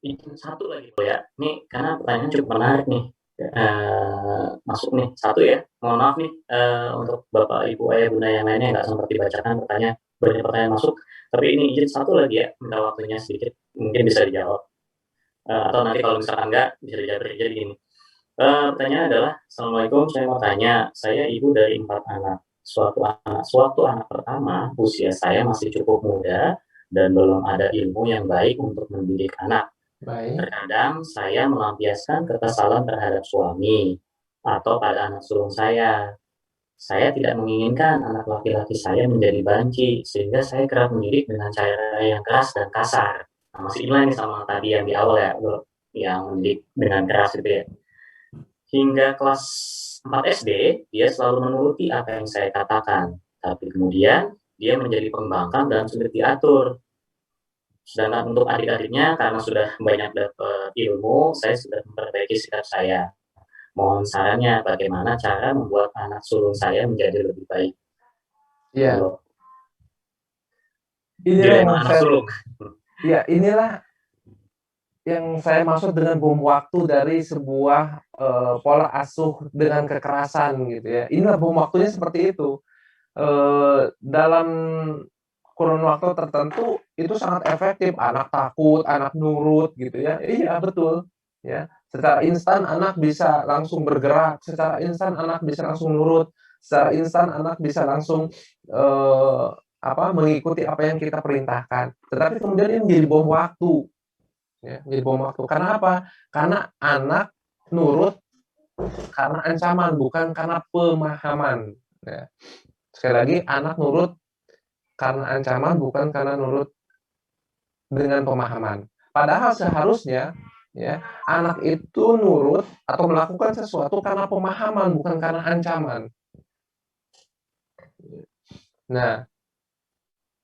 Izin satu lagi tuh ya, ini karena pertanyaannya cukup menarik nih, masuk nih, satu ya, mohon maaf nih, untuk Bapak, Ibu, Ayah, Bunda yang lainnya nggak sempat dibacakan pertanyaan banyak pertanyaan masuk, tapi ini izin satu lagi ya, minta waktunya sedikit, mungkin bisa dijawab, atau nanti kalau misalkan enggak, bisa dijawab jadi gini, pertanyaannya adalah, "Assalamualaikum, saya mau tanya, saya ibu dari 4 anak. Sewaktu anak pertama, usia saya masih cukup muda dan belum ada ilmu yang baik untuk mendidik anak. Baik. Terkadang saya melampiaskan kekesalan terhadap suami atau pada anak sulung saya. Saya tidak menginginkan anak laki-laki saya menjadi banci, sehingga saya kerap mendidik dengan cara yang keras dan kasar." Nah, masih inline nih sama tadi yang di awal ya, yang mendidik dengan keras itu ya. Hingga kelas 4 SD, dia selalu menuruti apa yang saya katakan, tapi kemudian dia menjadi pembangkang dan sulit diatur. Sedangkan untuk adik-adiknya karena sudah banyak dapat ilmu, saya sudah memperbaiki sikap saya. Mohon sarannya bagaimana cara membuat anak sulung saya menjadi lebih baik, gitu Iya, loh. inilah yang Dilema anak saya sulung. ya inilah yang saya maksud dengan bom waktu dari sebuah, pola asuh dengan kekerasan gitu ya. Inilah bom waktunya seperti itu. Dalam kurun waktu tertentu itu sangat efektif, anak takut, anak nurut gitu ya. Iya betul, ya. Secara instan anak bisa langsung bergerak, secara instan anak bisa langsung nurut, secara instan anak bisa langsung, eee, mengikuti apa yang kita perintahkan. Tetapi kemudian ini menjadi bom waktu, ya, menjadi bom waktu. Karena apa? Karena anak nurut karena ancaman, bukan karena pemahaman, ya. Sekali lagi, anak nurut karena ancaman, bukan karena nurut dengan pemahaman. Padahal seharusnya, ya, anak itu nurut atau melakukan sesuatu karena pemahaman, bukan karena ancaman. Nah,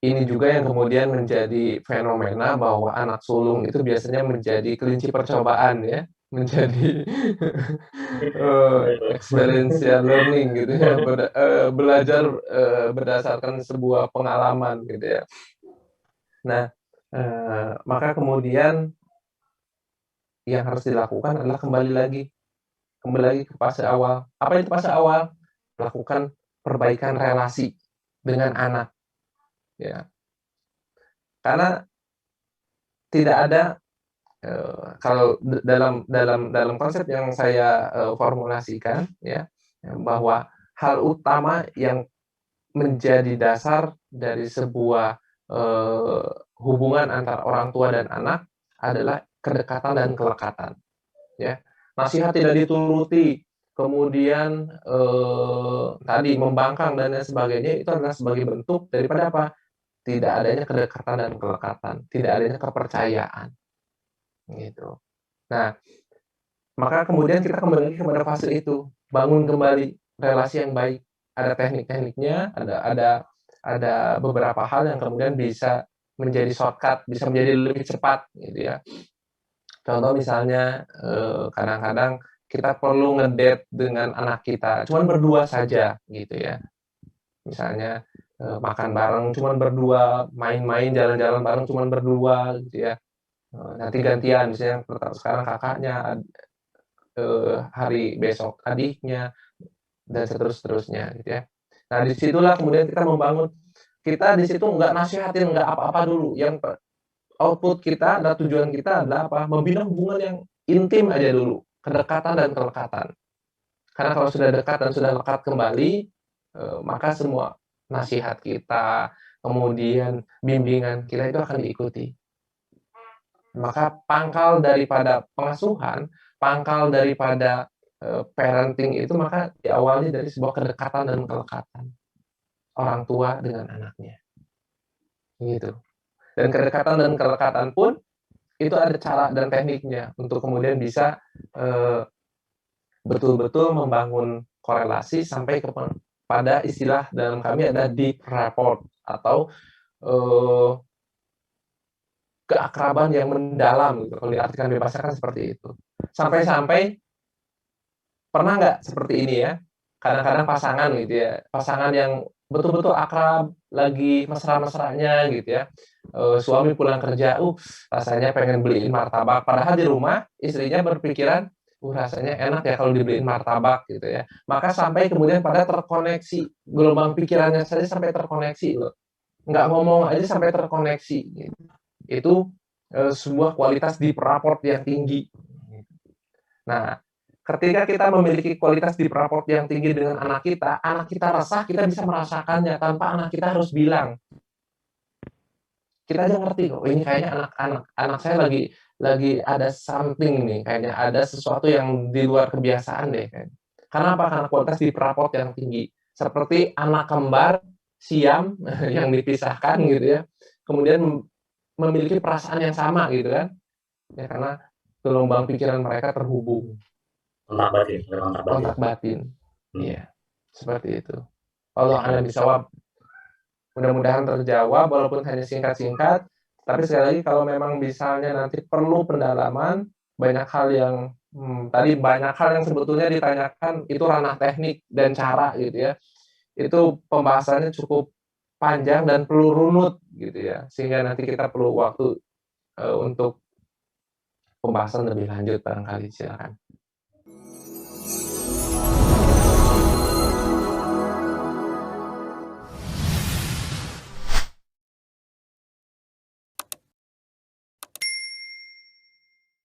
ini juga yang kemudian menjadi fenomena bahwa anak sulung itu biasanya menjadi kelinci percobaan ya, menjadi, experiential learning gitu ya, belajar, berdasarkan sebuah pengalaman gitu ya. Nah, maka kemudian yang harus dilakukan adalah kembali lagi ke fase awal. Apa itu fase awal? Lakukan perbaikan relasi dengan anak, ya. Karena tidak ada, kalau dalam konsep yang saya, formulasikan ya, bahwa hal utama yang menjadi dasar dari sebuah, hubungan antara orang tua dan anak adalah kedekatan dan kelekatan. Ya, nasihat tidak dituruti, kemudian, tadi membangkang dan lain sebagainya itu adalah sebagai bentuk daripada apa? Tidak adanya kedekatan dan kelekatan, tidak adanya kepercayaan, gitu. Nah, maka kemudian kita kembali lagi kepada fase itu, bangun kembali relasi yang baik. Ada teknik-tekniknya, ada beberapa hal yang kemudian bisa menjadi shortcut, bisa menjadi lebih cepat, gitu ya. Contoh misalnya, kadang-kadang kita perlu ngedate dengan anak kita, cuman berdua saja gitu ya. Misalnya, makan bareng cuman berdua, main-main, jalan-jalan bareng cuman berdua gitu ya. Nanti gantian misalnya sekarang kakaknya, hari besok adiknya, dan seterusnya gitu ya. Nah di situlah kemudian kita di situ nggak nasihatin, nggak apa-apa dulu, yang output kita dan tujuan kita adalah apa? Membina hubungan yang intim aja dulu, kedekatan dan kelekatan. Karena kalau sudah dekat dan sudah lekat kembali, maka semua nasihat kita, kemudian bimbingan kita itu akan diikuti. Maka pangkal daripada pengasuhan, pangkal daripada, parenting itu maka diawali dari sebuah kedekatan dan kelekatan orang tua dengan anaknya, gitu. Dan kedekatan dan kelekatan pun itu ada cara dan tekniknya untuk kemudian bisa, eee, betul-betul membangun korelasi sampai pada istilah dalam kami ada deep rapport atau, eee, keakraban yang mendalam gitu, kalau diartikan bebasnya kan seperti itu. Sampai-sampai pernah nggak seperti ini ya, kadang-kadang pasangan gitu ya, pasangan yang betul-betul akrab, lagi mesra-mesranya gitu ya, suami pulang kerja, rasanya pengen beliin martabak, padahal di rumah istrinya berpikiran, rasanya enak ya kalau dibeliin martabak," gitu ya. Maka sampai kemudian pada terkoneksi, gelombang pikirannya saja sampai terkoneksi loh, nggak ngomong aja sampai terkoneksi gitu. Itu, sebuah kualitas deep rapport yang tinggi. Nah, ketika kita memiliki kualitas deep rapport yang tinggi dengan anak kita resah, kita bisa merasakannya tanpa anak kita harus bilang. Kita aja ngerti kok, ini kayaknya anak saya lagi ada something nih, kayaknya ada sesuatu yang di luar kebiasaan deh kayaknya. Karena apa? Karena kualitas deep rapport yang tinggi. Seperti anak kembar siam yang dipisahkan gitu ya, kemudian memiliki perasaan yang sama gitu kan, ya karena gelombang pikiran mereka terhubung, Kontak batin, ada kontak batin. kontak batin. Hmm. Iya, seperti itu. Wallahu Ya, a'lam bishawab. Mudah-mudahan terjawab walaupun hanya singkat-singkat, tapi sekali lagi kalau memang misalnya nanti perlu pendalaman, banyak hal yang, tadi banyak hal yang sebetulnya ditanyakan itu ranah teknik dan cara gitu ya. Itu pembahasannya cukup panjang dan perlu runut gitu ya, sehingga nanti kita perlu waktu, untuk pembahasan lebih lanjut barangkali, silakan.